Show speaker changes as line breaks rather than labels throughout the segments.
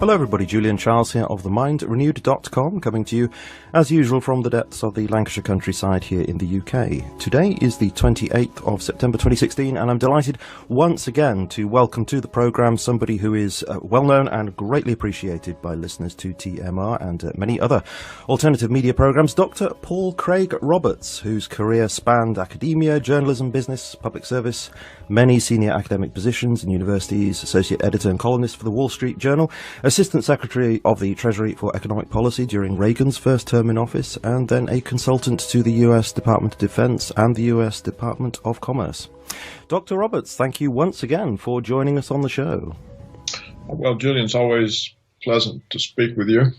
Hello everybody, Julian Charles here of TheMindRenewed.com, coming to you as usual from the depths of the Lancashire countryside here in the UK. Today is the 28th of September 2016 and I'm delighted once again to welcome to the programme somebody who is well known and greatly appreciated by listeners to TMR and many other alternative media programmes, Dr. Paul Craig Roberts, whose career spanned academia, journalism, business, public service, many senior academic positions in universities, associate editor and columnist for the Wall Street Journal, Assistant Secretary of the Treasury for Economic Policy during Reagan's first term in office, and then a consultant to the US Department of Defense and the US Department of Commerce. Dr. Roberts, thank you once again for joining us on the show.
Well, Julian, it's always pleasant to speak with you.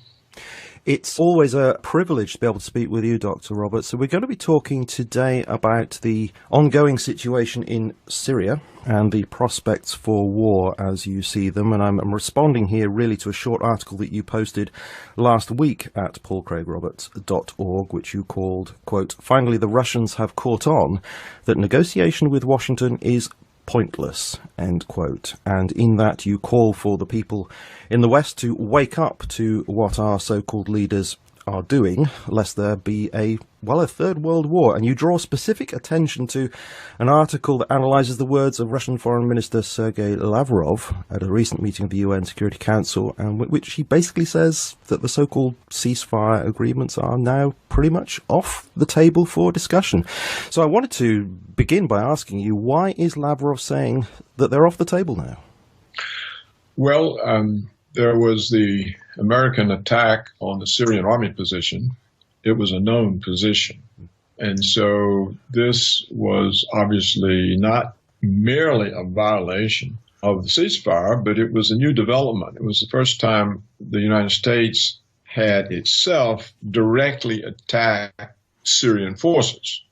It's always a privilege to be able to speak with you, Dr. Roberts. So we're going to be talking today about the ongoing situation in Syria and the prospects for war as you see them. And I'm responding here really to a short article that you posted last week at paulcraigroberts.org, which you called, quote, "Finally, the Russians have caught on that negotiation with Washington is pointless," end quote. And in that you call for the people in the West to wake up to what our so-called leaders are doing, lest there be a third world war. And you draw specific attention to an article that analyzes the words of Russian Foreign Minister Sergei Lavrov at a recent meeting of the UN Security Council, and which he basically says that the so-called ceasefire agreements are now pretty much off the table for discussion. So I wanted to begin by asking you, why is Lavrov saying that they're off the table now?
Well, there was the American attack on the Syrian army position. It was a known position. And so this was obviously not merely a violation of the ceasefire, but it was a new development. It was the first time the United States had itself directly attacked Syrian forces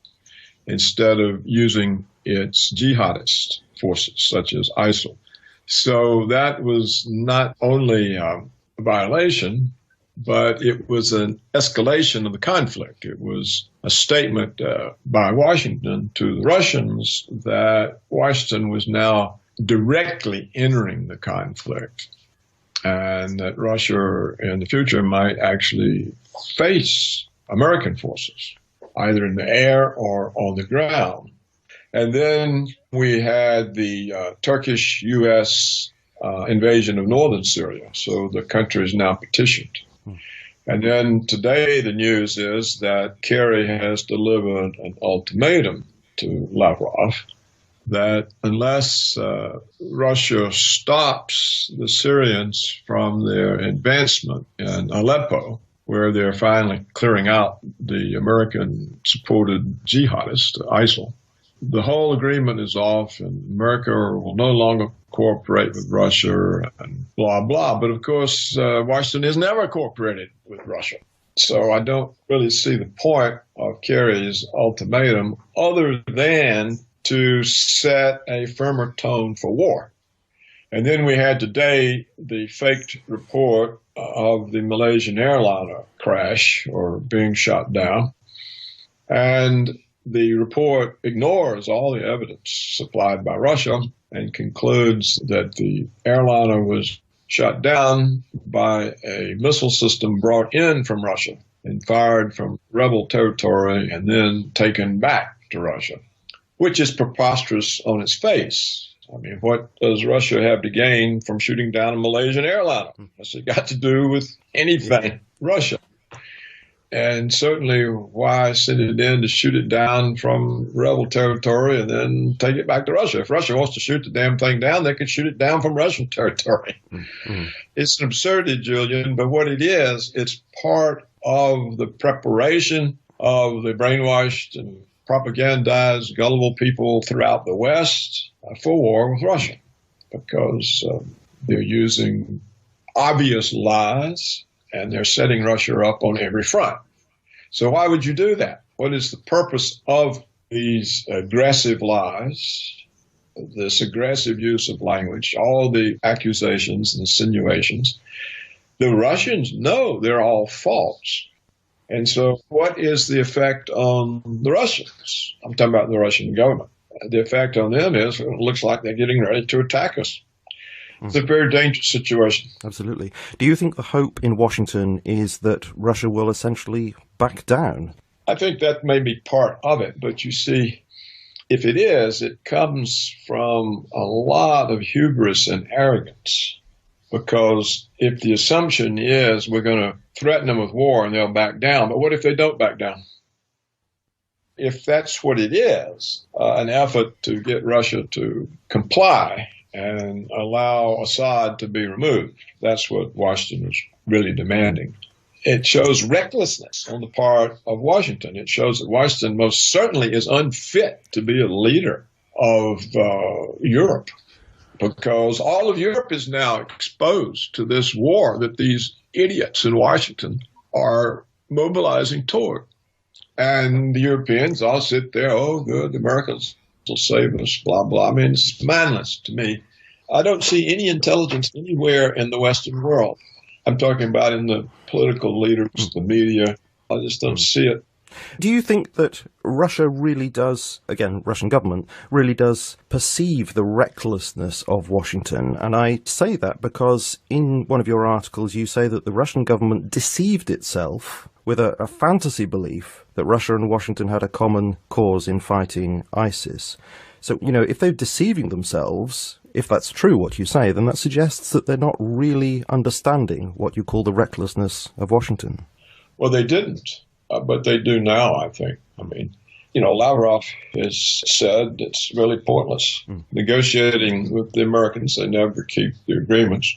instead of using its jihadist forces, such as ISIL. So that was not only a violation, but it was an escalation of the conflict. It was a statement by Washington to the Russians that Washington was now directly entering the conflict and that Russia in the future might actually face American forces, either in the air or on the ground. And then we had the Turkish-U.S. Invasion of northern Syria. So the country is now petitioned. And then today the news is that Kerry has delivered an ultimatum to Lavrov that unless Russia stops the Syrians from their advancement in Aleppo, where they're finally clearing out the American-supported jihadists, ISIL, the whole agreement is off and America will no longer cooperate with Russia and blah, blah. But of course, Washington has never cooperated with Russia. So I don't really see the point of Kerry's ultimatum other than to set a firmer tone for war. And then we had today the faked report of the Malaysian airliner crash or being shot down. And the report ignores all the evidence supplied by Russia and concludes that the airliner was shot down by a missile system brought in from Russia and fired from rebel territory and then taken back to Russia, which is preposterous on its face. I mean, what does Russia have to gain from shooting down a Malaysian airliner? What's it got to do with anything? Russia. And certainly, why send it in to shoot it down from rebel territory and then take it back to Russia? If Russia wants to shoot the damn thing down, they could shoot it down from Russian territory. Mm-hmm. It's an absurdity, Julian, but what it is, it's part of the preparation of the brainwashed and propagandized, gullible people throughout the West for war with Russia, because they're using obvious lies and they're setting Russia up on every front. So why would you do that? What is the purpose of these aggressive lies, this aggressive use of language, all the accusations and insinuations? The Russians know they're all false. And so what is the effect on the Russians? I'm talking about the Russian government. The effect on them is it looks like they're getting ready to attack us. It's a very dangerous situation.
Absolutely. Do you think the hope in Washington is that Russia will essentially back down?
I think that may be part of it, but you see, if it is, it comes from a lot of hubris and arrogance. Because if the assumption is we're going to threaten them with war and they'll back down, but what if they don't back down? If that's what it is, an effort to get Russia to comply and allow Assad to be removed, that's what Washington was really demanding. It shows recklessness on the part of Washington. It shows that Washington most certainly is unfit to be a leader of Europe, because all of Europe is now exposed to this war that these idiots in Washington are mobilizing toward. And the Europeans all sit there, oh, good, the Americans will save us, blah, blah. I mean, it's mindless to me. I don't see any intelligence anywhere in the Western world. I'm talking about in the political leaders, the media. I just don't see it.
Do you think that Russia really does, again, Russian government, really does perceive the recklessness of Washington? And I say that because in one of your articles you say that the Russian government deceived itself with a fantasy belief that Russia and Washington had a common cause in fighting ISIS. So, you know, if they're deceiving themselves, if that's true what you say, then that suggests that they're not really understanding what you call the recklessness of Washington.
Well, they didn't. But they do now, I think. I mean, you know, Lavrov has said it's really pointless. Negotiating with the Americans, they never keep the agreements.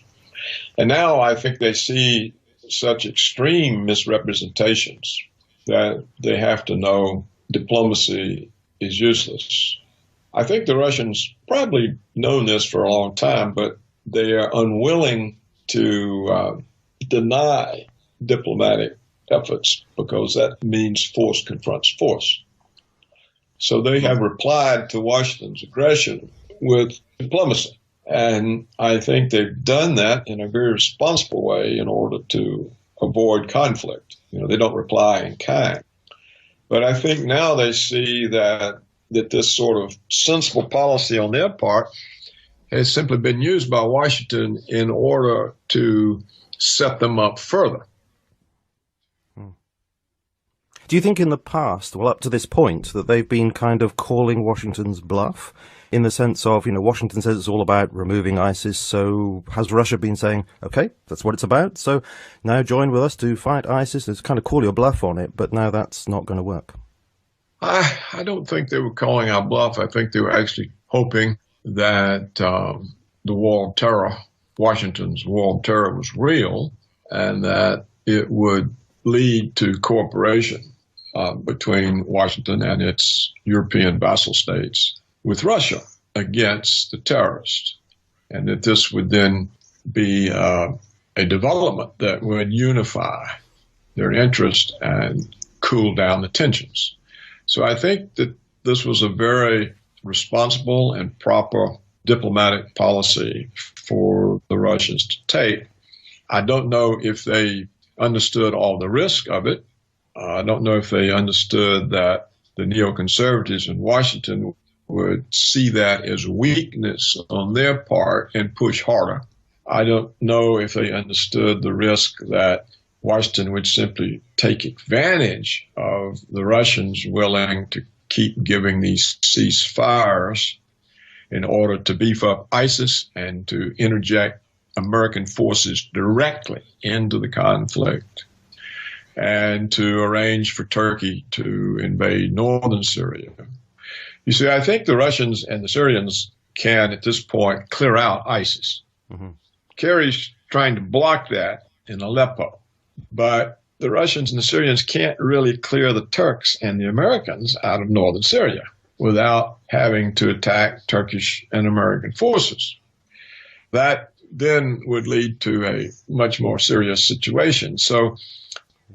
And now I think they see such extreme misrepresentations that they have to know diplomacy is useless. I think the Russians probably known this for a long time, but they are unwilling to deny diplomatic efforts, because that means force confronts force. So they have replied to Washington's aggression with diplomacy. And I think they've done that in a very responsible way in order to avoid conflict. You know, they don't reply in kind. But I think now they see that this sort of sensible policy on their part has simply been used by Washington in order to set them up further.
Do you think in the past, well, up to this point, that they've been kind of calling Washington's bluff in the sense of, you know, Washington says it's all about removing ISIS, so has Russia been saying, okay, that's what it's about, so now join with us to fight ISIS? It's kind of call your bluff on it, but now that's not going to work.
I don't think they were calling our bluff. I think they were actually hoping that the war on terror, Washington's war on terror, was real, and that it would lead to cooperation between Washington and its European vassal states with Russia against the terrorists, and that this would then be a development that would unify their interest and cool down the tensions. So I think that this was a very responsible and proper diplomatic policy for the Russians to take. I don't know if they understood all the risk of it. I don't know if they understood that the neoconservatives in Washington would see that as weakness on their part and push harder. I don't know if they understood the risk that Washington would simply take advantage of the Russians willing to keep giving these ceasefires in order to beef up ISIS and to interject American forces directly into the conflict, and to arrange for Turkey to invade northern Syria. You see, I think the Russians and the Syrians can, at this point, clear out ISIS. Kerry's trying to block that in Aleppo, but the Russians and the Syrians can't really clear the Turks and the Americans out of northern Syria without having to attack Turkish and American forces. That then would lead to a much more serious situation. So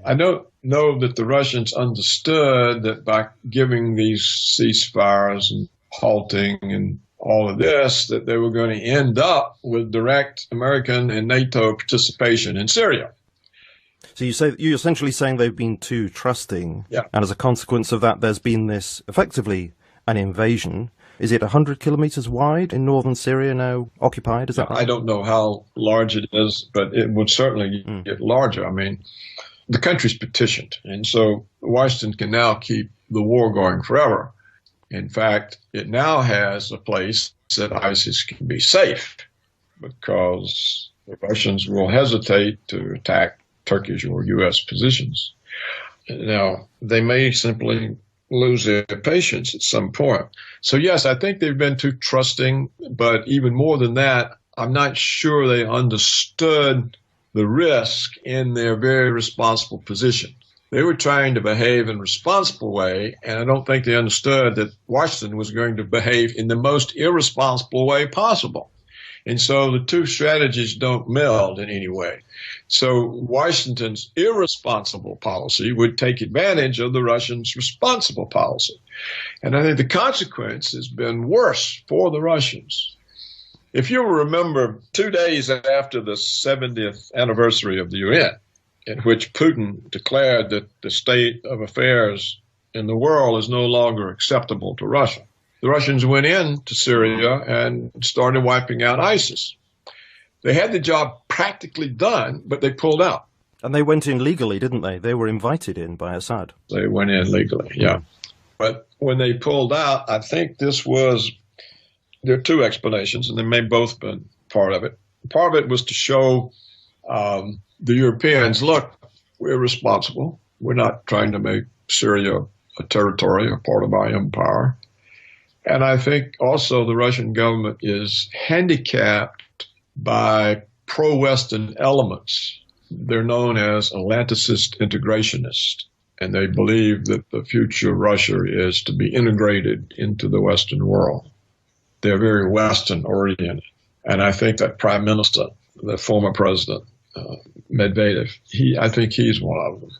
I don't know that the Russians understood that by giving these ceasefires and halting and all of this, that they were going to end up with direct American and NATO participation in Syria.
So you're essentially saying they've been too trusting,
yeah.
And as a consequence of that, there's been this, effectively, an invasion. Is it 100 kilometers wide in northern Syria now occupied? Is that right?
I don't know how large it is, but it would certainly get larger. I mean, the country's petitioned, and so Washington can now keep the war going forever. In fact, it now has a place that ISIS can be safe because the Russians will hesitate to attack Turkish or U.S. positions. Now, they may simply lose their patience at some point. So, yes, I think they've been too trusting, but even more than that, I'm not sure they understood the risk in their very responsible position. They were trying to behave in a responsible way, and I don't think they understood that Washington was going to behave in the most irresponsible way possible. And so the two strategies don't meld in any way. So Washington's irresponsible policy would take advantage of the Russians' responsible policy. And I think the consequence has been worse for the Russians. If you remember, 2 days after the 70th anniversary of the UN, in which Putin declared that the state of affairs in the world is no longer acceptable to Russia, the Russians went into Syria and started wiping out ISIS. They had the job practically done, but they pulled out.
And they went in legally, didn't they? They were invited in by Assad.
They went in legally, yeah. But when they pulled out, I think there are two explanations, and they may both been part of it. Part of it was to show the Europeans, look, we're responsible. We're not trying to make Syria a territory, a part of our empire. And I think also the Russian government is handicapped by pro-Western elements. They're known as Atlanticist integrationists, and they believe that the future of Russia is to be integrated into the Western world. They're very Western-oriented. And I think that Prime Minister, the former president, Medvedev, I think he's one of them.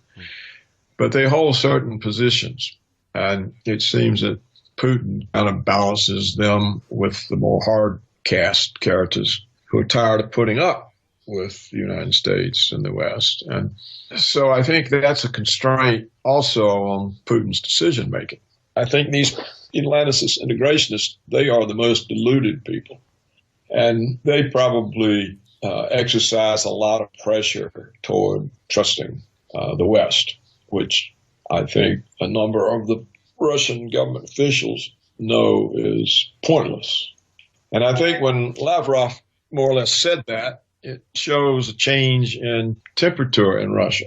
But they hold certain positions, and it seems that Putin kind of balances them with the more hard-cast characters who are tired of putting up with the United States and the West. And so I think that's a constraint also on Putin's decision-making. I think these Atlanticist integrationists, they are the most deluded people. And they probably exercise a lot of pressure toward trusting the West, which I think a number of the Russian government officials know is pointless. And I think when Lavrov more or less said that, it shows a change in temperature in Russia.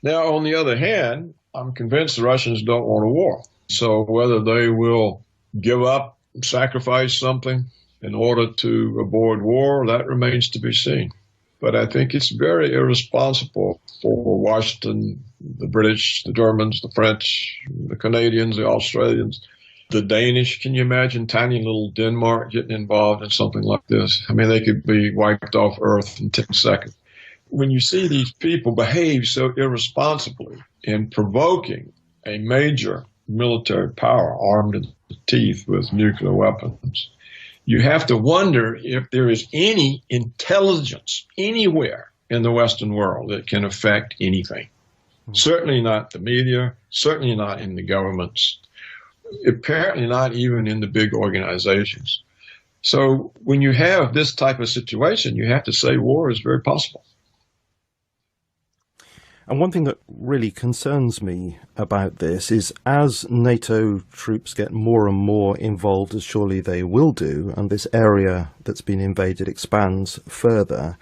Now, on the other hand, I'm convinced the Russians don't want a war. So whether they will give up, sacrifice something in order to avoid war, that remains to be seen. But I think it's very irresponsible for Washington, the British, the Germans, the French, the Canadians, the Australians, the Danish. Can you imagine tiny little Denmark getting involved in something like this? I mean, they could be wiped off Earth in 10 seconds. When you see these people behave so irresponsibly in provoking a major military power armed to the teeth with nuclear weapons, you have to wonder if there is any intelligence anywhere in the Western world that can affect anything. Certainly not the media, certainly not in the governments, apparently not even in the big organizations. So when you have this type of situation, you have to say war is very possible.
And one thing that really concerns me about this is as NATO troops get more and more involved, as surely they will do, and this area that's been invaded expands further,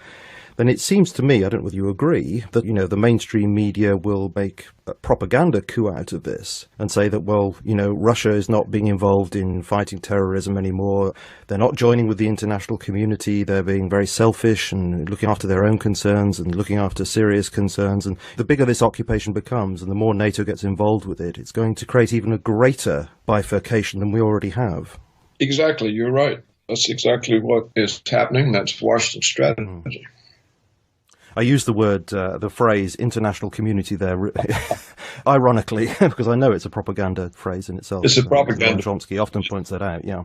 then it seems to me, I don't know whether you agree, that, the mainstream media will make a propaganda coup out of this and say that, well, Russia is not being involved in fighting terrorism anymore. They're not joining with the international community. They're being very selfish and looking after their own concerns and looking after Syria's concerns. And the bigger this occupation becomes and the more NATO gets involved with it, it's going to create even a greater bifurcation than we already have.
Exactly. You're right. That's exactly what is happening. That's Washington's strategy.
I use the phrase international community there, ironically, because I know it's a propaganda phrase in itself.
It's a propaganda.
Noam Chomsky often points that out, yeah.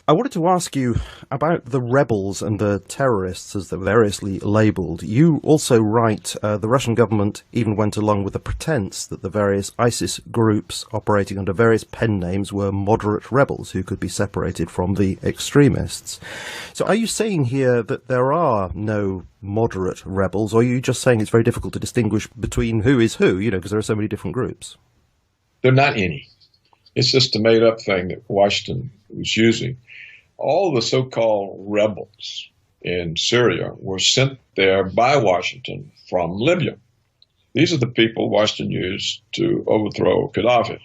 I wanted to ask you about the rebels and the terrorists, as they're variously labelled. You also write the Russian government even went along with the pretense that the various ISIS groups operating under various pen names were moderate rebels who could be separated from the extremists. So are you saying here that there are no moderate rebels, or are you just saying it's very difficult to distinguish between who is who, because there are so many different groups?
There are not any. It's just a made-up thing that Washington was using. All the so-called rebels in Syria were sent there by Washington from Libya. These are the people Washington used to overthrow Gaddafi.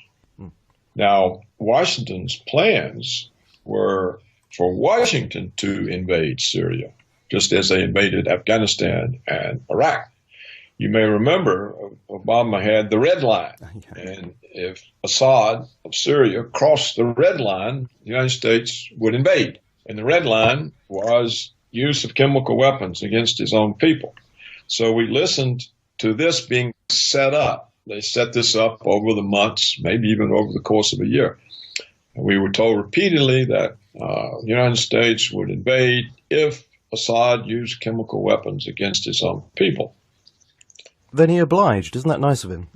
Now, Washington's plans were for Washington to invade Syria, just as they invaded Afghanistan and Iraq. You may remember Obama had the red line, and if Assad of Syria crossed the red line, the United States would invade. And the red line was use of chemical weapons against his own people. So we listened to this being set up. They set this up over the months, maybe even over the course of a year. And we were told repeatedly that the United States would invade if Assad used chemical weapons against his own people.
Then he obliged. Isn't that nice of him?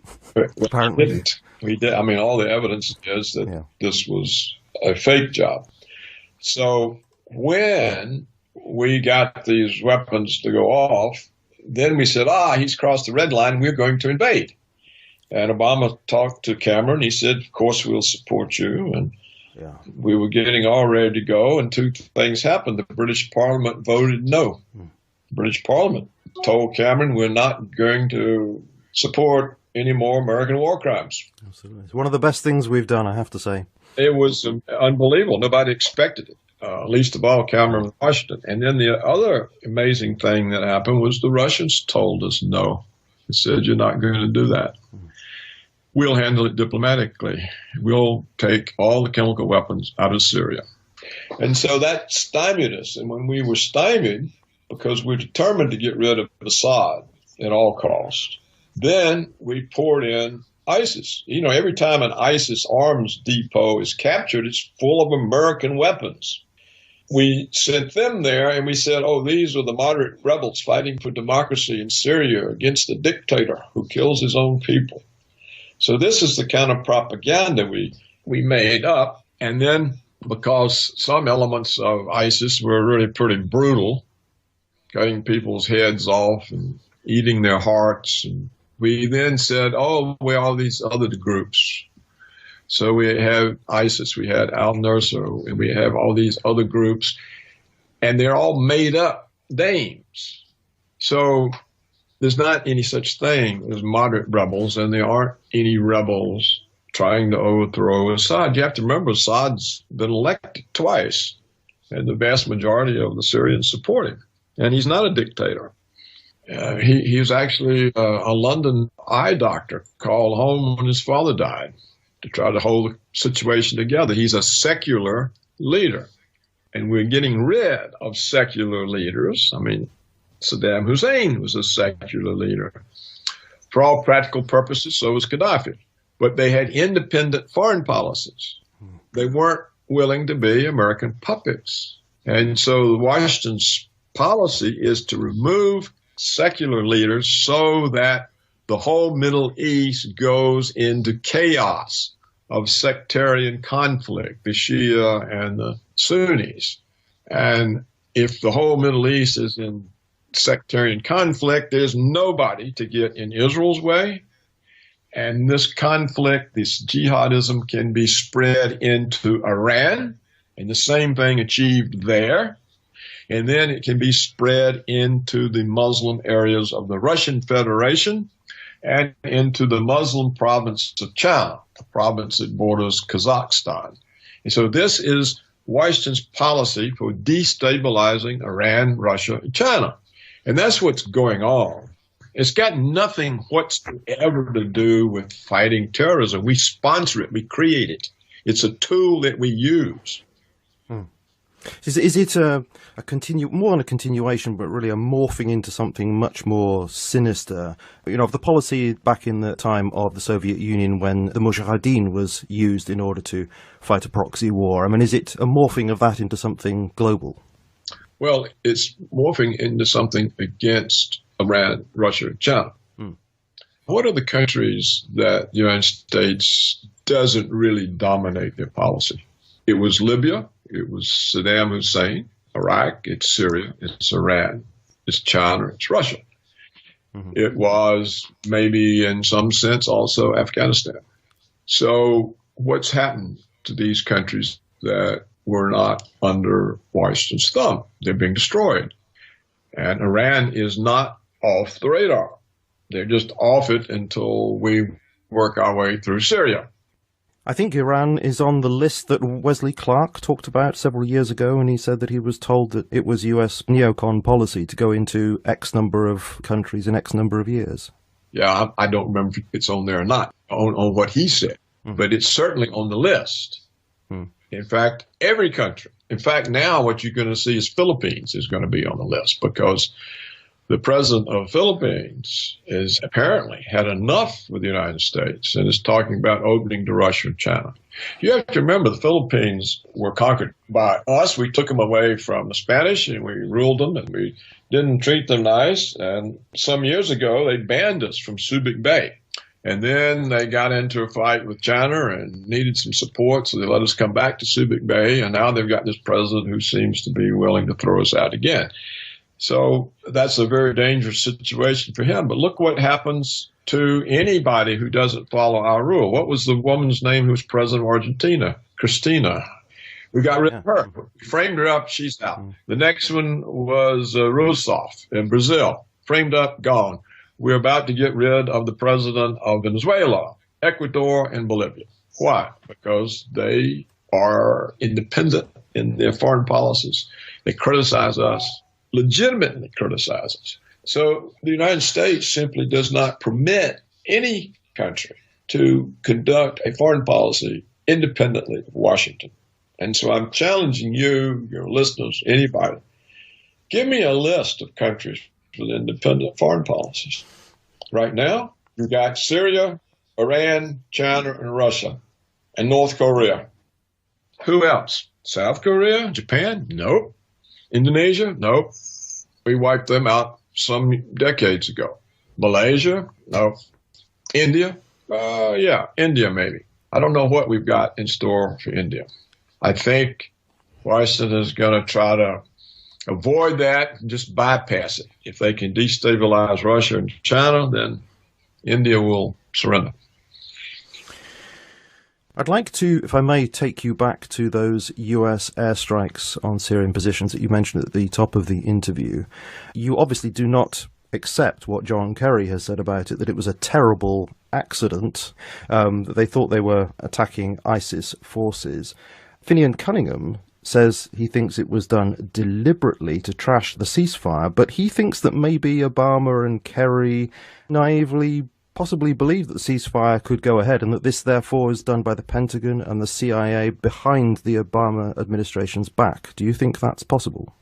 Apparently.
We did. I mean, all the evidence is that this was a fake job. So when we got these weapons to go off, then we said, he's crossed the red line, we're going to invade. And Obama talked to Cameron. He said, of course, we'll support you. And we were getting all ready to go, and two things happened. The British Parliament voted no. The British Parliament told Cameron, we're not going to support any more American war crimes.
Absolutely. It's one of the best things we've done, I have to say.
It was unbelievable. Nobody expected it, least of all Cameron and Washington. And then the other amazing thing that happened was the Russians told us no. They said, you're not going to do that. We'll handle it diplomatically. We'll take all the chemical weapons out of Syria. And so that stymied us. And when we were stymied, because we're determined to get rid of Assad at all costs, then we poured in ISIS. Every time an ISIS arms depot is captured, it's full of American weapons. We sent them there and we said, these are the moderate rebels fighting for democracy in Syria against a dictator who kills his own people. So this is the kind of propaganda we made up. And then because some elements of ISIS were really pretty brutal, cutting people's heads off and eating their hearts, and we then said, all these other groups. So we have ISIS, we had al-Nusra, and we have all these other groups, and they're all made up names. So there's not any such thing as moderate rebels, and there aren't any rebels trying to overthrow Assad. You have to remember, Assad's been elected twice, and the vast majority of the Syrians support him. And he's not a dictator. He was actually a London eye doctor called home when his father died to try to hold the situation together. He's a secular leader. And we're getting rid of secular leaders. I mean, Saddam Hussein was a secular leader. For all practical purposes, so was Gaddafi. But they had independent foreign policies. They weren't willing to be American puppets. And so Washington's policy is to remove secular leaders so that the whole Middle East goes into chaos of sectarian conflict, the Shia and the Sunnis. And if the whole Middle East is in sectarian conflict, there's nobody to get in Israel's way. And this conflict, this jihadism, can be spread into Iran, and the same thing achieved there. And then it can be spread into the Muslim areas of the Russian Federation and into the Muslim province of China, the province that borders Kazakhstan. And so this is Washington's policy for destabilizing Iran, Russia, and China. And that's what's going on. It's got nothing whatsoever to do with fighting terrorism. We sponsor it. We create it. It's a tool that we use.
Is it more than a continuation, but really a morphing into something much more sinister? You know, of the policy back in the time of the Soviet Union when the Mujahideen was used in order to fight a proxy war. I mean, is it a morphing of that into something global?
Well, it's morphing into something against Iran, Russia, and China. What are the countries that the United States doesn't really dominate their policy? It was Libya. It was Saddam Hussein, Iraq, it's Syria, it's Iran, it's China, it's Russia. It was maybe in some sense also Afghanistan. So what's happened to these countries that were not under Washington's thumb? They're being destroyed. And Iran is not off the radar. They're just off it until we work our way through Syria.
I think Iran is on the list that Wesley Clark talked about several years ago, and he said that he was told that it was US neocon policy to go into X number of countries in X number of years.
Yeah, I don't remember if it's on there or not, on what he said, but it's certainly on the list. In fact, every country. In fact, now what you're going to see is Philippines is going to be on the list because the president of the Philippines has apparently had enough with the United States and is talking about opening to Russia and China. You have to remember the Philippines were conquered by us. We took them away from the Spanish and we ruled them and we didn't treat them nice. And some years ago, they banned us from Subic Bay. And then they got into a fight with China and needed some support, so they let us come back to Subic Bay. And now they've got this president who seems to be willing to throw us out again. So that's a very dangerous situation for him. But look what happens to anybody who doesn't follow our rule. What was the woman's name who was president of Argentina? Cristina. We got rid of her. We framed her up. She's out. The next one was Rousseff in Brazil. Framed up, gone. We're about to get rid of the president of Venezuela, Ecuador, and Bolivia. Why? Because they are independent in their foreign policies. They criticize us. Legitimately criticizes. So the United States simply does not permit any country to conduct a foreign policy independently of Washington. And so I'm challenging you, your listeners, anybody, give me a list of countries with independent foreign policies. Right now, you've got Syria, Iran, China, and Russia, and North Korea. Who else? South Korea? Japan? Nope. Indonesia? Nope. We wiped them out some decades ago. Malaysia? No. India? Yeah, India maybe. I don't know what we've got in store for India. I think Washington is going to try to avoid that and just bypass it. If they can destabilize Russia and China, then India will surrender.
I'd like to, if I may, take you back to those US airstrikes on Syrian positions that you mentioned at the top of the interview. You obviously do not accept what John Kerry has said about it, that it was a terrible accident, that they thought they were attacking ISIS forces. Finian Cunningham says he thinks it was done deliberately to trash the ceasefire, but he thinks that maybe Obama and Kerry naively possibly believed that the ceasefire could go ahead and that this therefore is done by the Pentagon and the CIA behind the Obama administration's back. Do you think that's possible?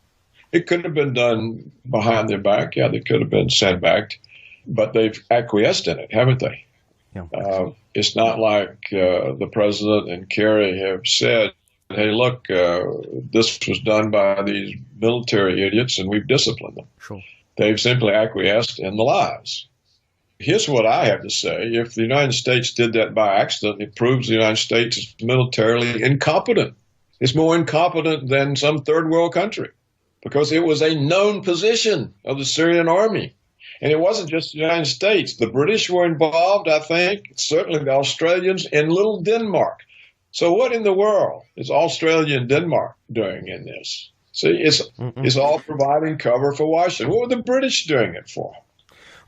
It could have been done behind their back. Yeah, they could have been sandbagged, but they've acquiesced in it, haven't they?
Yeah.
It's not like the president and Kerry have said, hey, look, this was done by these military idiots and we've disciplined them.
Sure.
They've simply acquiesced in the lies. Here's what I have to say. If the United States did that by accident, it proves the United States is militarily incompetent. It's more incompetent than some third world country because it was a known position of the Syrian army. And it wasn't just the United States. The British were involved, I think, certainly the Australians, and little Denmark. So what in the world is Australia and Denmark doing in this? See, it's all providing cover for Washington. What were the British doing it for?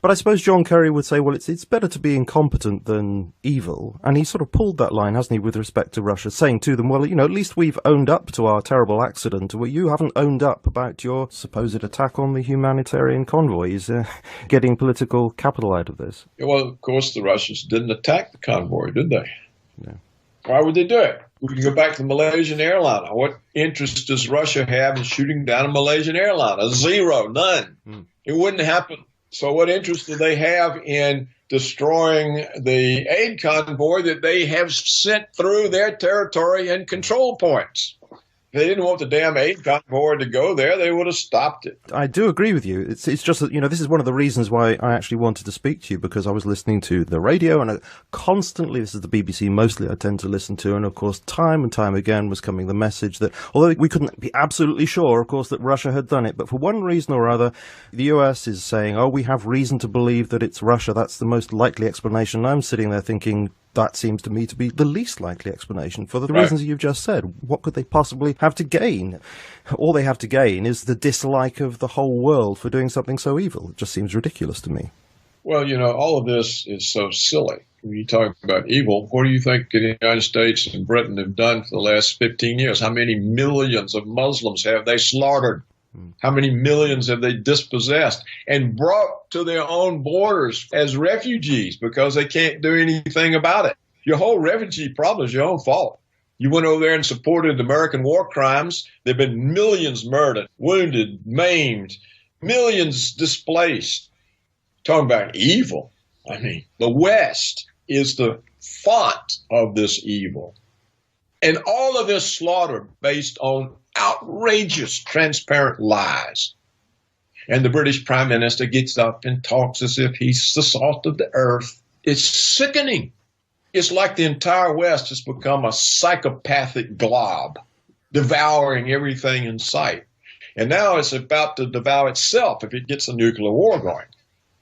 But I suppose John Kerry would say, well, it's better to be incompetent than evil. And he sort of pulled that line, hasn't he, with respect to Russia, saying to them, well, you know, at least we've owned up to our terrible accident. Well, you haven't owned up about your supposed attack on the humanitarian convoys, getting political capital out of this.
Well, of course, the Russians didn't attack the convoy, did they?
No.
Why would they do it? We can go back to the Malaysian airliner. What interest does Russia have in shooting down a Malaysian airliner? Zero, none. It wouldn't happen. So what interest do they have in destroying the aid convoy that they have sent through their territory and control points? If they didn't want the damn aid convoy to go there, they would have stopped it.
I do agree with you. It's just that, this is one of the reasons why I actually wanted to speak to you, because I was listening to the radio and constantly, this is the BBC mostly I tend to listen to, and of course time and time again was coming the message that, although we couldn't be absolutely sure, of course, that Russia had done it, but for one reason or other, the US is saying, we have reason to believe that it's Russia. That's the most likely explanation. And I'm sitting there thinking, that seems to me to be the least likely explanation for the reasons you've just said. What could they possibly have to gain? All they have to gain is the dislike of the whole world for doing something so evil. It just seems ridiculous to me.
Well, all of this is so silly. When you talk about evil, what do you think the United States and Britain have done for the last 15 years? How many millions of Muslims have they slaughtered? How many millions have they dispossessed and brought to their own borders as refugees because they can't do anything about it? Your whole refugee problem is your own fault. You went over there and supported American war crimes. There have been millions murdered, wounded, maimed, millions displaced. Talking about evil. I mean, the West is the font of this evil. And all of this slaughter based on outrageous, transparent lies. And the British Prime Minister gets up and talks as if he's the salt of the earth. It's sickening. It's like the entire West has become a psychopathic glob, devouring everything in sight. And now it's about to devour itself if it gets a nuclear war going.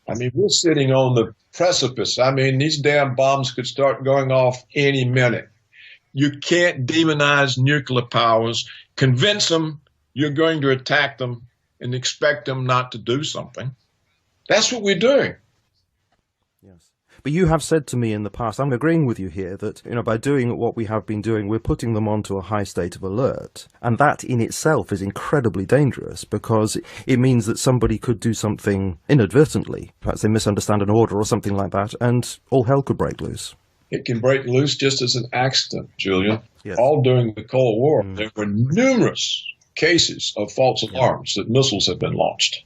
I mean, we're sitting on the precipice. I mean, these damn bombs could start going off any minute. You can't demonize nuclear powers, convince them you're going to attack them, and expect them not to do something. That's what we're doing.
Yes. But you have said to me in the past, I'm agreeing with you here, that by doing what we have been doing, we're putting them onto a high state of alert. And that in itself is incredibly dangerous, because it means that somebody could do something inadvertently. Perhaps they misunderstand an order or something like that, and all hell could break loose.
It can break loose just as an accident, Julian.
Yes.
All during the Cold War, there were numerous cases of false alarms that missiles had been launched.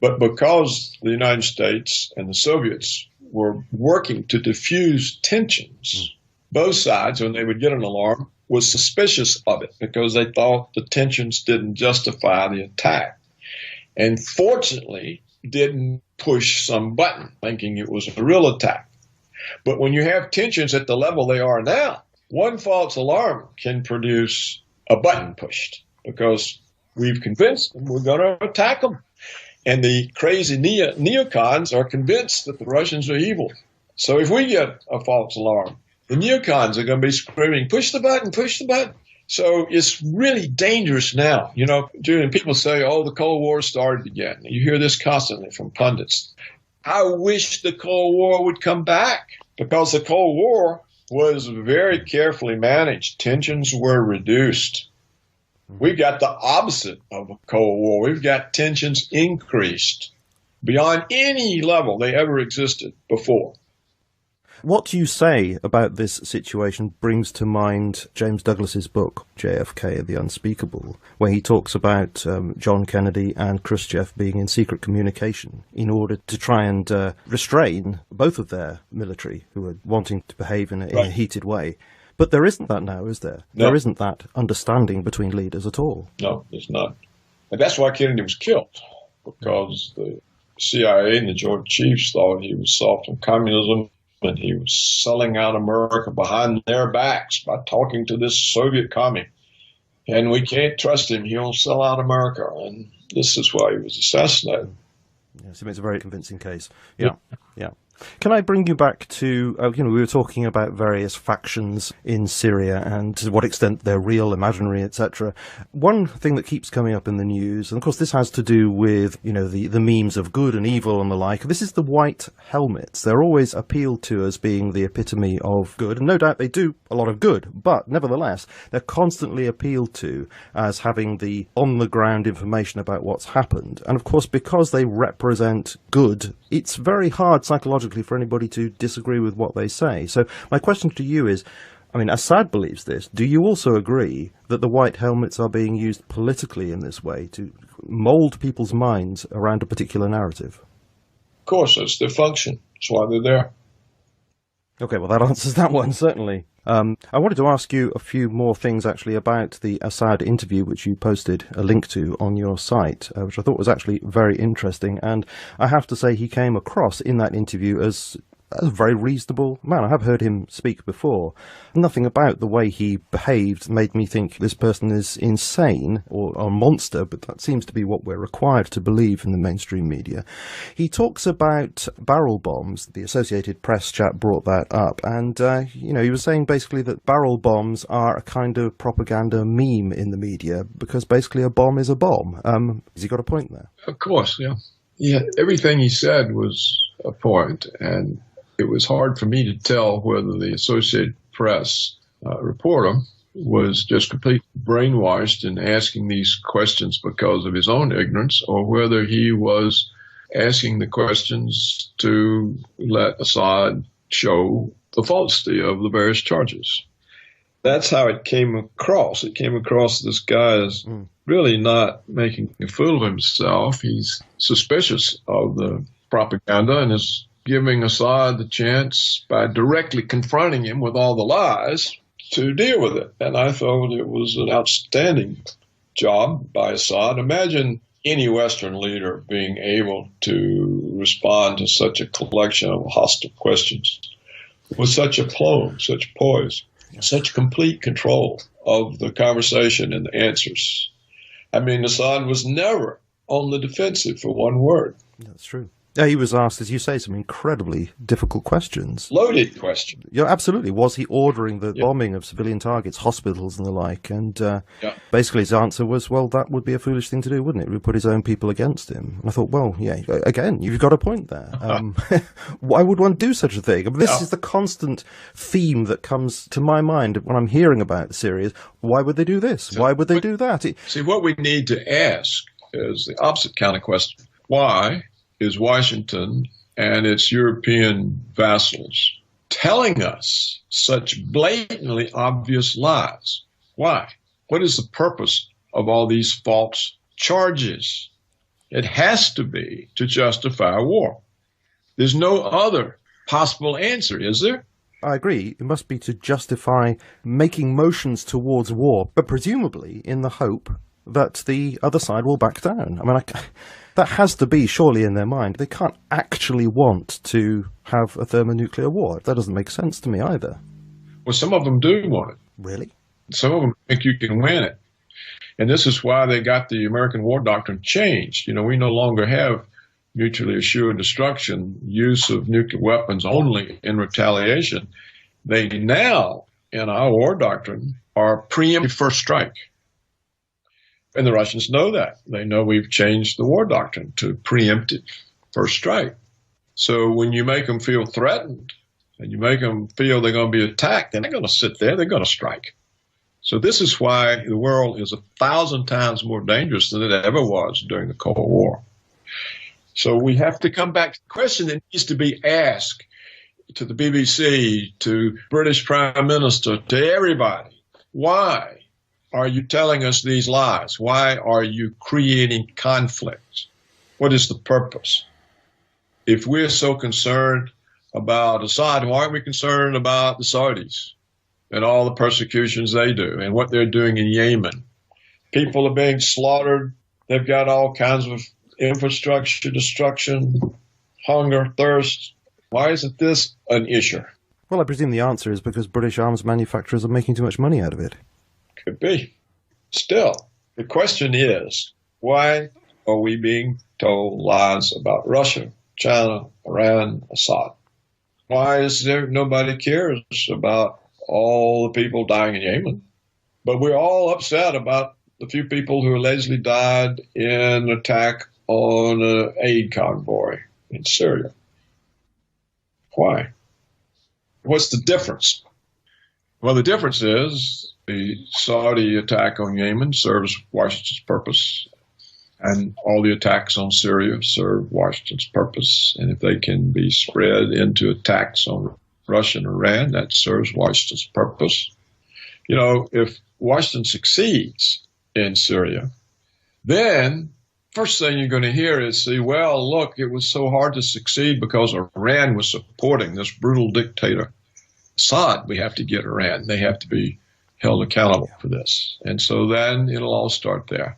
But because the United States and the Soviets were working to diffuse tensions, both sides, when they would get an alarm, was suspicious of it because they thought the tensions didn't justify the attack. And fortunately, didn't push some button thinking it was a real attack. But when you have tensions at the level they are now, one false alarm can produce a button pushed because we've convinced them we're going to attack them. And the crazy neocons are convinced that the Russians are evil. So if we get a false alarm, the neocons are going to be screaming, push the button, push the button. So it's really dangerous now. Julian, people say, the Cold War started again. You hear this constantly from pundits. I wish the Cold War would come back because the Cold War was very carefully managed. Tensions were reduced. We've got the opposite of a Cold War. We've got tensions increased beyond any level they ever existed before.
What you say about this situation brings to mind James Douglas's book, JFK, The Unspeakable, where he talks about John Kennedy and Khrushchev being in secret communication in order to try and restrain both of their military who were wanting to behave in a heated way. But there isn't that now, is there? No. There isn't that understanding between leaders at all.
No, there's not. And that's why Kennedy was killed, because the CIA and the Joint Chiefs thought he was soft on communism, and he was selling out America behind their backs by talking to this Soviet commie. And we can't trust him. He'll sell out America. And this is why he was assassinated.
Yes, it's a very convincing case. Yeah. Can I bring you back to, we were talking about various factions in Syria and to what extent they're real, imaginary, etc. One thing that keeps coming up in the news, and of course this has to do with, the memes of good and evil and the like, this is the white helmets. They're always appealed to as being the epitome of good, and no doubt they do a lot of good, but nevertheless, they're constantly appealed to as having the on-the-ground information about what's happened. And of course, because they represent good, it's very hard psychologically for anybody to disagree with what they say. So my question to you is, I mean, Assad believes this. Do you also agree that the white helmets are being used politically in this way to mold people's minds around a particular narrative?
Of course, that's their function. That's why they're there.
Okay, well, that answers that one, certainly. I wanted to ask you a few more things, actually, about the Assad interview, which you posted a link to on your site, which I thought was actually very interesting. And I have to say, he came across in that interview as a very reasonable man. I have heard him speak before. Nothing about the way he behaved made me think this person is insane or a monster, but that seems to be what we're required to believe in the mainstream media. He talks about barrel bombs. The Associated Press chap brought that up, and he was saying basically that barrel bombs are a kind of propaganda meme in the media because basically a bomb is a bomb. Has he got a point there?
Of course, yeah. Yeah, everything he said was a point, and it was hard for me to tell whether the Associated Press reporter was just completely brainwashed in asking these questions because of his own ignorance, or whether he was asking the questions to let Assad show the falsity of the various charges. That's how it came across. It came across this guy as really not making a fool of himself. He's suspicious of the propaganda and is giving Assad the chance by directly confronting him with all the lies to deal with it. And I thought it was an outstanding job by Assad. Imagine any Western leader being able to respond to such a collection of hostile questions with such aplomb, such poise, such complete control of the conversation and the answers. I mean, Assad was never on the defensive for one word.
That's true. Yeah, he was asked, as you say, some incredibly difficult questions.
Loaded questions.
Yeah, absolutely. Was he ordering the bombing of civilian targets, hospitals and the like? And basically his answer was, well, that would be a foolish thing to do, wouldn't it? It would put his own people against him. And I thought, well, yeah, again, you've got a point there. Why would one do such a thing? I mean, this is the constant theme that comes to my mind when I'm hearing about Syria. Why would they do this? Why would they do that?
See, what we need to ask is the opposite kind of question. Why is Washington and its European vassals telling us such blatantly obvious lies? Why? What is the purpose of all these false charges? It has to be to justify war. There's no other possible answer, is there?
I agree. It must be to justify making motions towards war, but presumably in the hope that the other side will back down. I mean, that has to be surely in their mind. They can't actually want to have a thermonuclear war. That doesn't make sense to me either.
Well, some of them do want it.
Really?
Some of them think you can win it. And this is why they got the American war doctrine changed. You know, we no longer have mutually assured destruction, use of nuclear weapons only in retaliation. They now, in our war doctrine, are preemptive first strike. And the Russians know that. They know we've changed the war doctrine to preemptive first strike. So when you make them feel threatened and you make them feel they're going to be attacked, they're not going to sit there. They're going to strike. So this is why the world is 1,000 times more dangerous than it ever was during the Cold War. So we have to come back to the question that needs to be asked to the BBC, to British Prime Minister, to everybody. Why are you telling us these lies? Why are you creating conflict? What is the purpose? If we're so concerned about Assad, why aren't we concerned about the Saudis and all the persecutions they do and what they're doing in Yemen? People are being slaughtered. They've got all kinds of infrastructure destruction, hunger, thirst. Why isn't this an issue?
Well, I presume the answer is because British arms manufacturers are making too much money out of it.
Could be. Still, the question is, why are we being told lies about Russia, China, Iran, Assad? Why is there nobody cares about all the people dying in Yemen? But we're all upset about the few people who allegedly died in an attack on an aid convoy in Syria. Why? What's the difference? Well, the difference is the Saudi attack on Yemen serves Washington's purpose, and all the attacks on Syria serve Washington's purpose. And if they can be spread into attacks on Russia and Iran. That serves Washington's purpose. You know, if Washington succeeds in Syria, then first thing you're going to hear is, see, well, look, it was so hard to succeed because Iran was supporting this brutal dictator, Assad. We have to get Iran. They have to be held accountable for this. And so then it'll all start there.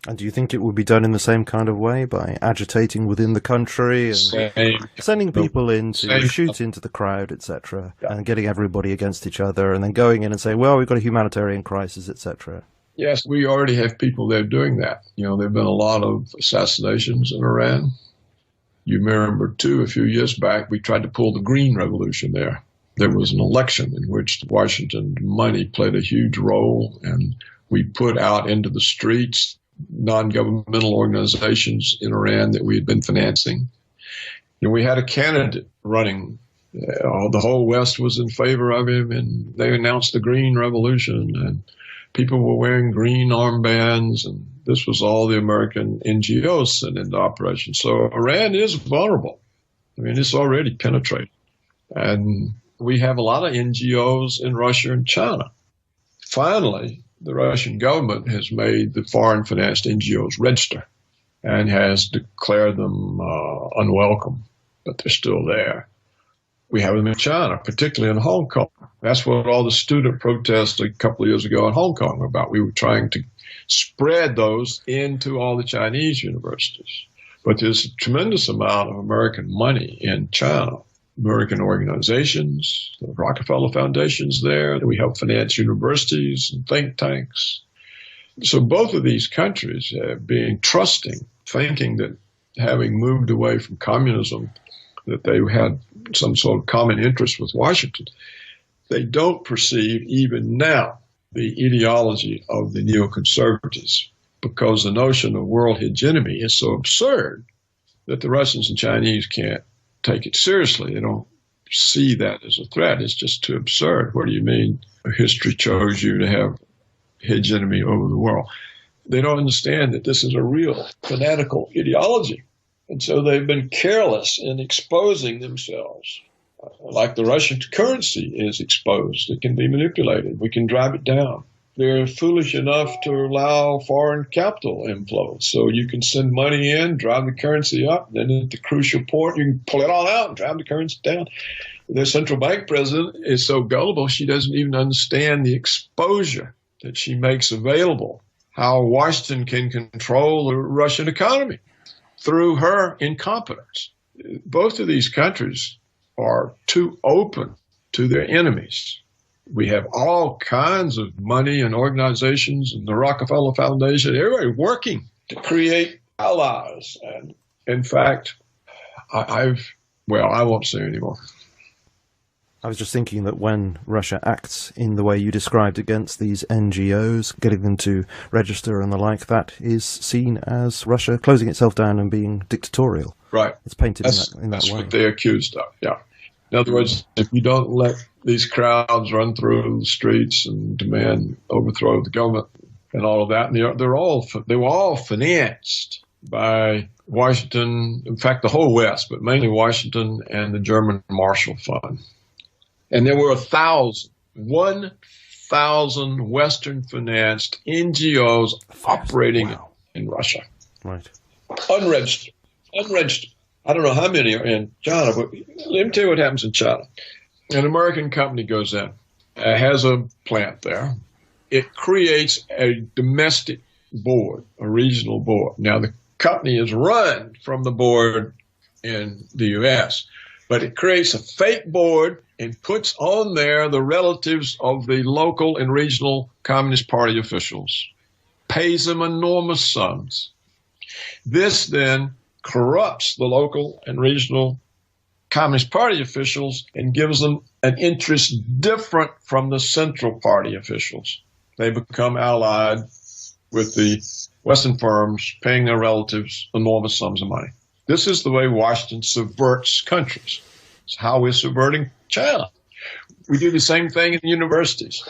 And do you think it would be done in the same kind of way, by agitating within the country and sending people in to shoot into the crowd, etc., and getting everybody against each other, and then going in and saying, well, we've got a humanitarian crisis, etc.?
Yes, we already have people there doing that. You know, there have been a lot of assassinations in Iran. You remember, too, a few years back, we tried to pull the Green Revolution there. There was an election in which Washington money played a huge role, and we put out into the streets non-governmental organizations in Iran that we had been financing. And we had a candidate running. The whole West was in favor of him, and they announced the Green Revolution, and people were wearing green armbands, and this was all the American NGOs sent into operation. So Iran is vulnerable. I mean, it's already penetrated. And we have a lot of NGOs in Russia and China. Finally, the Russian government has made the foreign financed NGOs register and has declared them unwelcome, but they're still there. We have them in China, particularly in Hong Kong. That's what all the student protests a couple of years ago in Hong Kong were about. We were trying to spread those into all the Chinese universities. But there's a tremendous amount of American money in China. American organizations, the Rockefeller Foundation's there. We help finance universities and think tanks. So both of these countries being trusting, thinking that having moved away from communism, that they had some sort of common interest with Washington. They don't perceive even now the ideology of the neoconservatives, because the notion of world hegemony is so absurd that the Russians and Chinese can't take it seriously. They don't see that as a threat. It's just too absurd. What do you mean history chose you to have hegemony over the world? They don't understand that this is a real fanatical ideology. And so they've been careless in exposing themselves. Like the Russian currency is exposed. It can be manipulated. We can drive it down. They're foolish enough to allow foreign capital inflow. So you can send money in, drive the currency up, then at the crucial point, you can pull it all out and drive the currency down. Their central bank president is so gullible, she doesn't even understand the exposure that she makes available, how Washington can control the Russian economy through her incompetence. Both of these countries are too open to their enemies. We have all kinds of money and organizations and the Rockefeller Foundation, everybody working to create allies. And in fact, I won't say anymore.
I was just thinking that when Russia acts in the way you described against these NGOs, getting them to register and the like, that is seen as Russia closing itself down and being dictatorial.
Right.
It's painted in that way.
That's what they're accused of, yeah. In other words, if you don't let these crowds run through the streets and demand overthrow of the government and all of that, and they were all financed by Washington, in fact, the whole West, but mainly Washington and the German Marshall Fund. And there were 1,000 Western-financed NGOs operating in Russia.
Right.
Unregistered. I don't know how many are in China, but let me tell you what happens in China. An American company goes in, has a plant there. It creates a domestic board, a regional board. Now, the company is run from the board in the U.S., but it creates a fake board and puts on there the relatives of the local and regional Communist Party officials, pays them enormous sums. This then corrupts the local and regional Communist Party officials and gives them an interest different from the Central Party officials. They become allied with the Western firms, paying their relatives enormous sums of money. This is the way Washington subverts countries. It's how we're subverting China. We do the same thing in universities.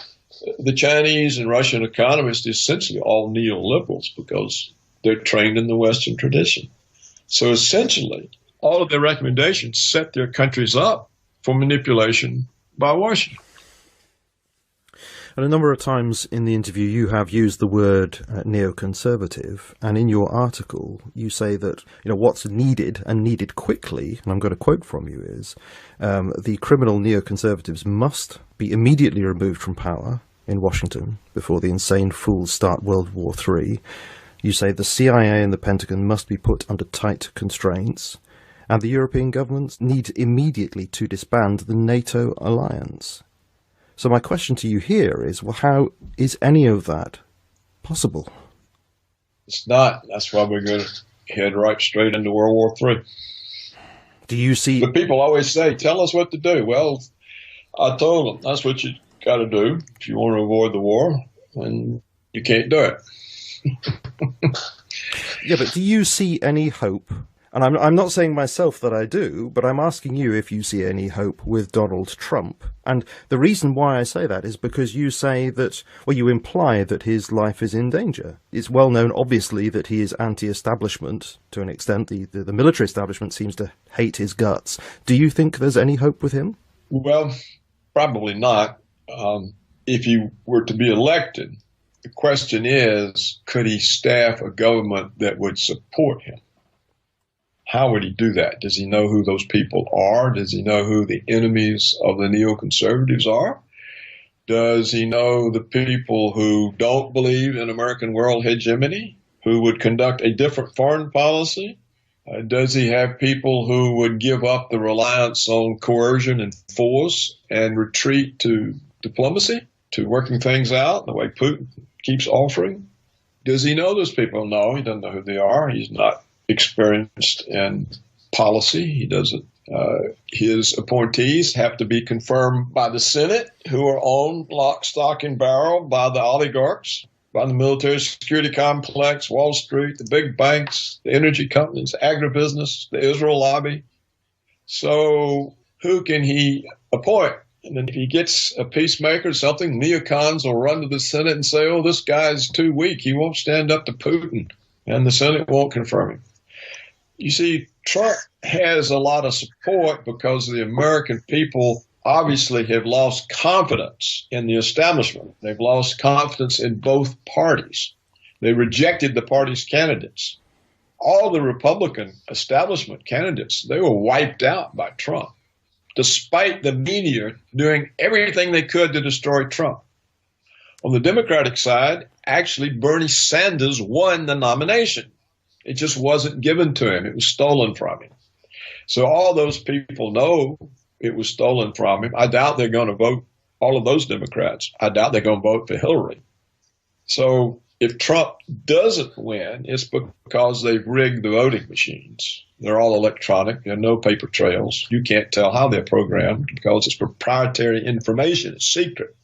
The Chinese and Russian economists are essentially all neoliberals because they're trained in the Western tradition. So essentially, all of their recommendations set their countries up for manipulation by Washington.
And a number of times in the interview you have used the word neoconservative, and in your article you say that what's needed and needed quickly, and I'm going to quote from you, is the criminal neoconservatives must be immediately removed from power in Washington before the insane fools start World War III. You say the CIA and the Pentagon must be put under tight constraints, and the European governments need immediately to disband the NATO alliance. So my question to you here is, well, how is any of that possible?
It's not. That's why we're going to head right straight into World War III.
Do you see...
But people always say, tell us what to do. Well, I told them, that's what you got to do if you want to avoid the war, and you can't do it.
Yeah, but do you see any hope? And I'm not saying myself that I do, but I'm asking you if you see any hope with Donald Trump. And the reason why I say that is because you say that, well, you imply that his life is in danger. It's well known, obviously, that he is anti-establishment to an extent. The military establishment seems to hate his guts. Do you think there's any hope with him?
Well, probably not. If he were to be elected, the question is, could he staff a government that would support him? How would he do that? Does he know who those people are? Does he know who the enemies of the neoconservatives are? Does he know the people who don't believe in American world hegemony, who would conduct a different foreign policy? Does he have people who would give up the reliance on coercion and force and retreat to diplomacy, to working things out the way Putin keeps offering? Does he know those people? No, he doesn't know who they are. He's not experienced in policy. He doesn't. His appointees have to be confirmed by the Senate, who are owned lock, stock, and barrel by the oligarchs, by the military security complex, Wall Street, the big banks, the energy companies, agribusiness, the Israel lobby. So who can he appoint? And then if he gets a peacemaker or something, neocons will run to the Senate and say, oh, this guy's too weak. He won't stand up to Putin. And the Senate won't confirm him. You see, Trump has a lot of support because the American people obviously have lost confidence in the establishment. They've lost confidence in both parties. They rejected the party's candidates. All the Republican establishment candidates, they were wiped out by Trump, despite the media doing everything they could to destroy Trump. On the Democratic side, actually, Bernie Sanders won the nomination. It just wasn't given to him. It was stolen from him. So all those people know it was stolen from him. I doubt they're going to vote, all of those Democrats, I doubt they're going to vote for Hillary. So if Trump doesn't win, it's because they've rigged the voting machines. They're all electronic. There are no paper trails. You can't tell how they're programmed because it's proprietary information. It's secret.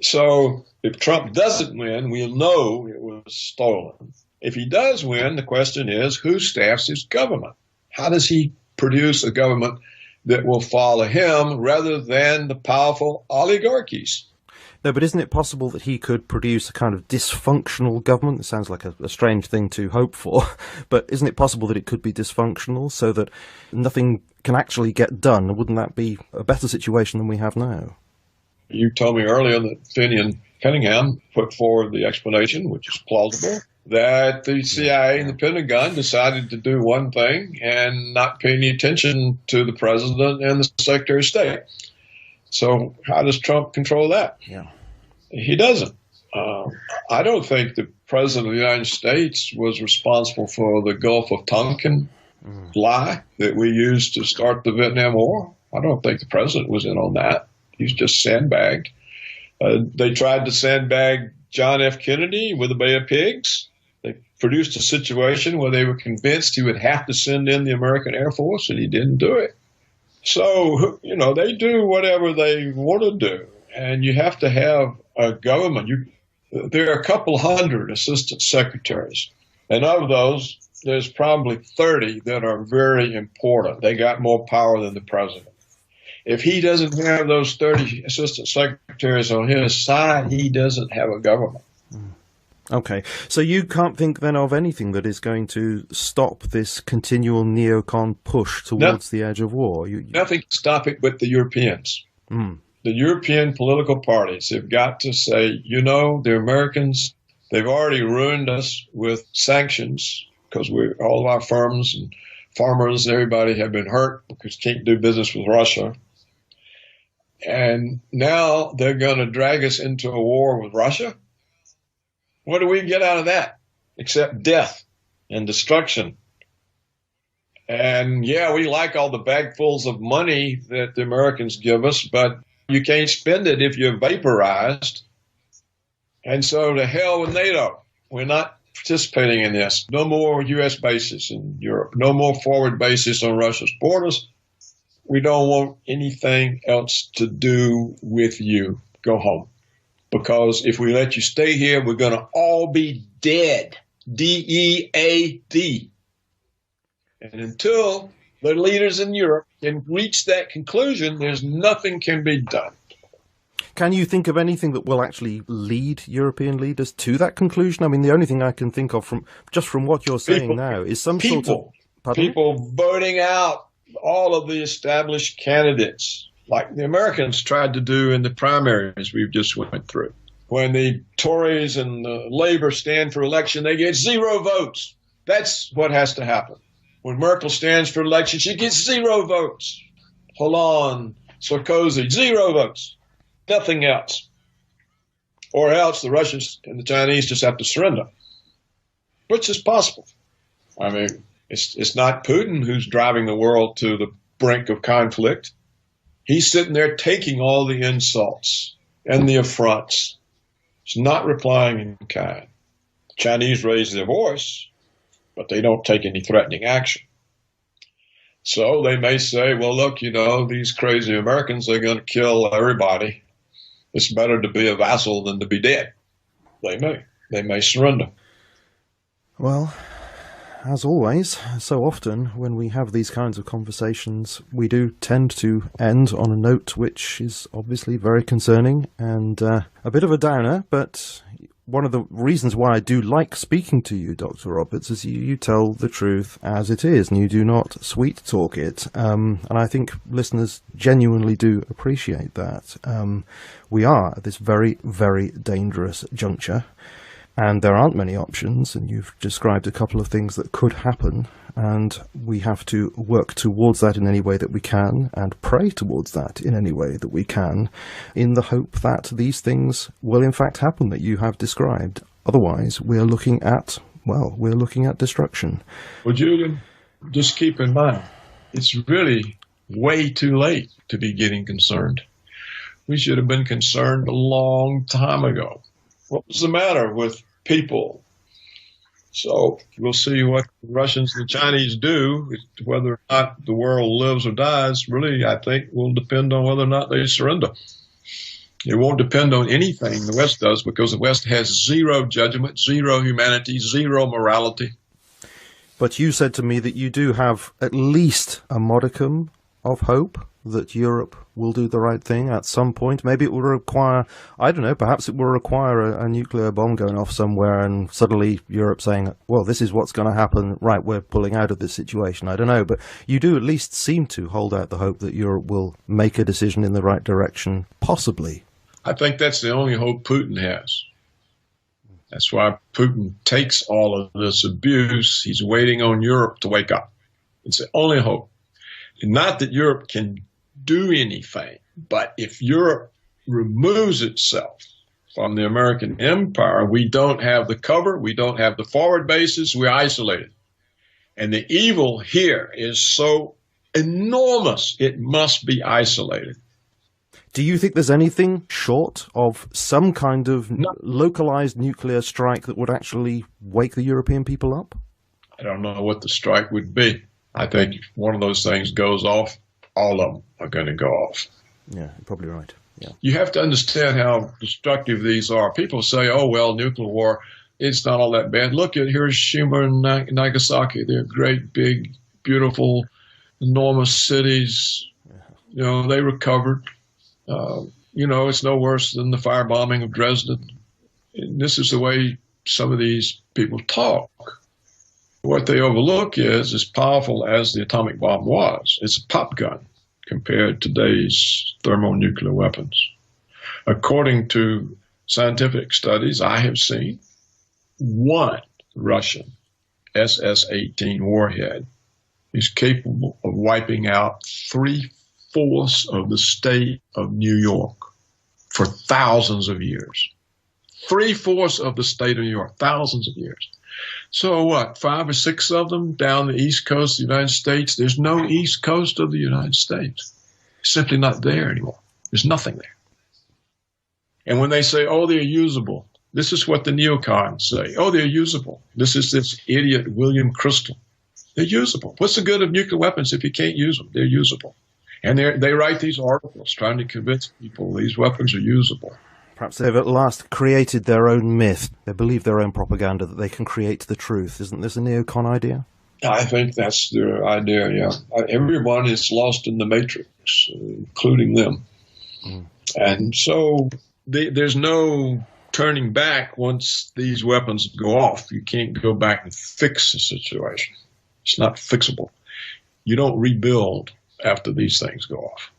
So if Trump doesn't win, we'll know it was stolen. If he does win, the question is, who staffs his government? How does he produce a government that will follow him rather than the powerful oligarchies?
No, but isn't it possible that he could produce a kind of dysfunctional government? It sounds like a strange thing to hope for, but isn't it possible that it could be dysfunctional so that nothing can actually get done? Wouldn't that be a better situation than we have now?
You told me earlier that Finney and Cunningham put forward the explanation, which is plausible, that the CIA and the Pentagon decided to do one thing and not pay any attention to the president and the Secretary of State. So how does Trump control that?
Yeah.
He doesn't. I don't think the president of the United States was responsible for the Gulf of Tonkin lie that we used to start the Vietnam War. I don't think the president was in on that. He's just sandbagged. They tried to sandbag John F. Kennedy with the Bay of Pigs. They produced a situation where they were convinced he would have to send in the American Air Force, and he didn't do it. So, they do whatever they want to do, and you have to have a government. There are a couple hundred assistant secretaries, and of those, there's probably 30 that are very important. They got more power than the president. If he doesn't have those 30 assistant secretaries on his side, he doesn't have a government.
Okay, so you can't think then of anything that is going to stop this continual neocon push
No,
towards the edge of war?
nothing can stop it but the Europeans.
Mm,
The European political parties have got to say, you know, the Americans, they've already ruined us with sanctions because all of our firms and farmers, everybody have been hurt because we can't do business with Russia. And now they're going to drag us into a war with Russia. What do we get out of that except death and destruction? And yeah, we like all the bagfuls of money that the Americans give us, but you can't spend it if you're vaporized. And so to hell with NATO. We're not participating in this. No more U.S. bases in Europe. No more forward bases on Russia's borders. We don't want anything else to do with you. Go home. Because if we let you stay here, we're going to all be dead. D-E-A-D. And until the leaders in Europe can reach that conclusion, there's nothing can be done.
Can you think of anything that will actually lead European leaders to that conclusion? I mean, the only thing I can think of from what you're saying now is some sort of... Pardon?
People voting out all of the established candidates, like the Americans tried to do in the primaries we've just went through. When the Tories and the Labour stand for election, they get 0 votes. That's what has to happen. When Merkel stands for election, she gets 0 votes. Hollande, Sarkozy, 0 votes. Nothing else. Or else the Russians and the Chinese just have to surrender, which is possible. I mean, it's not Putin who's driving the world to the brink of conflict. He's sitting there taking all the insults and the affronts. He's not replying in kind. The Chinese raise their voice, but they don't take any threatening action. So they may say, well, look, you know, these crazy Americans, they're going to kill everybody. It's better to be a vassal than to be dead. They may surrender.
Well, as always, so often when we have these kinds of conversations, we do tend to end on a note which is obviously very concerning and a bit of a downer, but one of the reasons why I do like speaking to you, Dr. Roberts, is you tell the truth as it is, and you do not sweet talk it. And I think listeners genuinely do appreciate that. We are at this very, very dangerous juncture, and there aren't many options, and you've described a couple of things that could happen, and we have to work towards that in any way that we can, and pray towards that in any way that we can, in the hope that these things will in fact happen that you have described. Otherwise, we're looking at destruction.
Well, Julian, just keep in mind, it's really way too late to be getting concerned. We should have been concerned a long time ago. What was the matter with people? So we'll see what the Russians and the Chinese do. Whether or not the world lives or dies, really, I think, will depend on whether or not they surrender. It won't depend on anything the West does, because the West has 0 judgment, 0 humanity, 0 morality.
But you said to me that you do have at least a modicum of hope that Europe will do the right thing at some point. Maybe it will require, I don't know, perhaps it will require a nuclear bomb going off somewhere and suddenly Europe saying, well, this is what's going to happen. Right, we're pulling out of this situation. I don't know. But you do at least seem to hold out the hope that Europe will make a decision in the right direction, possibly.
I think that's the only hope Putin has. That's why Putin takes all of this abuse. He's waiting on Europe to wake up. It's the only hope. Not that Europe can do anything, but if Europe removes itself from the American empire, we don't have the cover, we don't have the forward bases, we're isolated. And the evil here is so enormous, it must be isolated.
Do you think there's anything short of some kind of localized nuclear strike that would actually wake the European people up?
I don't know what the strike would be. I think if one of those things goes off, all of them are going to go off.
Yeah, you're probably right. Yeah.
You have to understand how destructive these are. People say, oh, well, nuclear war, it's not all that bad. Look at Hiroshima and Nagasaki. They're great, big, beautiful, enormous cities. You know, they recovered. You know, it's no worse than the firebombing of Dresden. And this is the way some of these people talk. What they overlook is, as powerful as the atomic bomb was, it's a pop gun compared to today's thermonuclear weapons. According to scientific studies I have seen, one Russian SS-18 warhead is capable of wiping out 3/4 of the state of New York for thousands of years. 3/4 of the state of New York, thousands of years. So what, 5 or 6 of them down the east coast of the United States? There's no east coast of the United States. It's simply not there anymore. There's nothing there. And when they say, oh, they're usable, this is what the neocons say. Oh, they're usable. This is this idiot William Crystal. They're usable. What's the good of nuclear weapons if you can't use them? They're usable. And they write these articles trying to convince people these weapons are usable.
Perhaps they've at last created their own myth. They believe their own propaganda that they can create the truth. Isn't this a neocon idea?
I think that's their idea, yeah. Everyone is lost in the matrix, including them. Mm. And so there's no turning back once these weapons go off. You can't go back and fix the situation. It's not fixable. You don't rebuild after these things go off.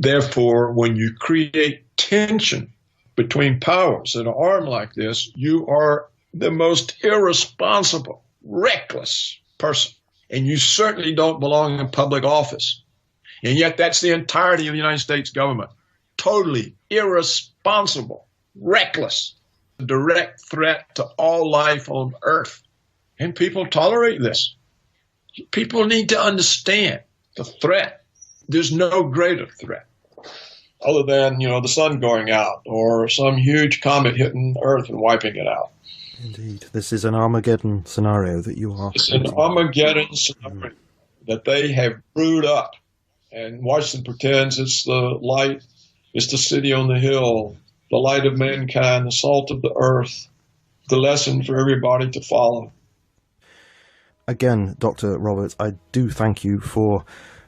Therefore, when you create tension between powers that are armed like this, you are the most irresponsible, reckless person. And you certainly don't belong in public office. And yet that's the entirety of the United States government. Totally irresponsible, reckless, direct threat to all life on earth. And people tolerate this. People need to understand the threat. There's no greater threat other than, the sun going out or some huge comet hitting Earth and wiping it out.
Indeed. This is an Armageddon scenario that you are.
It's an Armageddon scenario that they have brewed up. And Washington pretends it's the light, it's the city on the hill, the light of mankind, the salt of the earth, the lesson for everybody to follow.
Again, Dr. Roberts, I do thank you for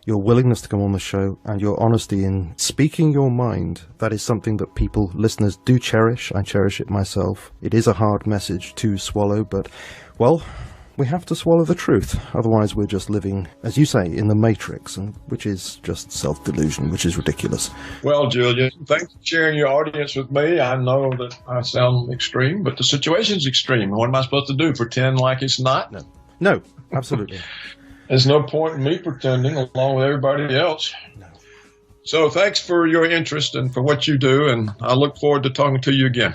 your willingness to come on the show and your honesty in speaking your mind. That is something that people, listeners, do cherish. I cherish it myself. It is a hard message to swallow, but, well, we have to swallow the truth. Otherwise, we're just living, as you say, in the matrix, which is just self-delusion, which is ridiculous.
Well, Julian, thanks for sharing your audience with me. I know that I sound extreme, but the situation's extreme. What am I supposed to do, pretend like it's not?
No, absolutely.
There's no point in me pretending along with everybody else.
No.
So thanks for your interest and for what you do, and I look forward to talking to you again.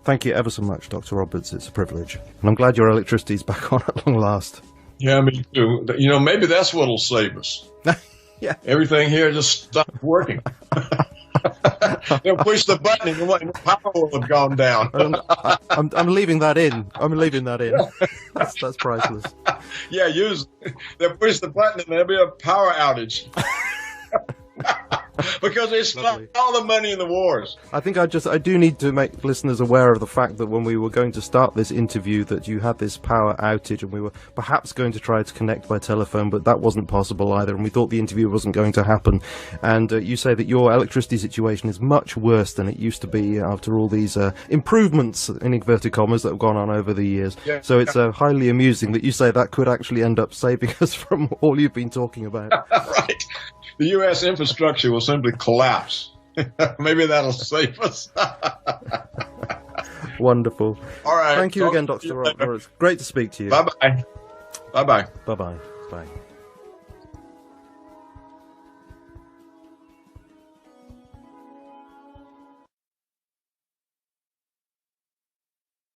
Thank you ever so much, Dr. Roberts. It's a privilege. And I'm glad your electricity's back on at long last.
Yeah, me too. Maybe that's what'll save us.
Yeah.
Everything here just stopped working. They'll push the button and the power will have gone down.
I'm leaving that in. I'm leaving that in. That's priceless.
Yeah, they'll push the button and there'll be a power outage. Because they spent all the money in the wars.
I think I do need to make listeners aware of the fact that when we were going to start this interview that you had this power outage and we were perhaps going to try to connect by telephone, but that wasn't possible either, and we thought the interview wasn't going to happen. And you say that your electricity situation is much worse than it used to be after all these improvements, in inverted commas, that have gone on over the years.
Yeah.
So it's highly amusing that you say that could actually end up saving us from all you've been talking about.
Right. The U.S. infrastructure will simply collapse. Maybe that'll save us.
Wonderful.
All right.
Thank you again, Dr. Roberts. Great to speak to you.
Bye-bye. Bye-bye.
Bye-bye. Bye.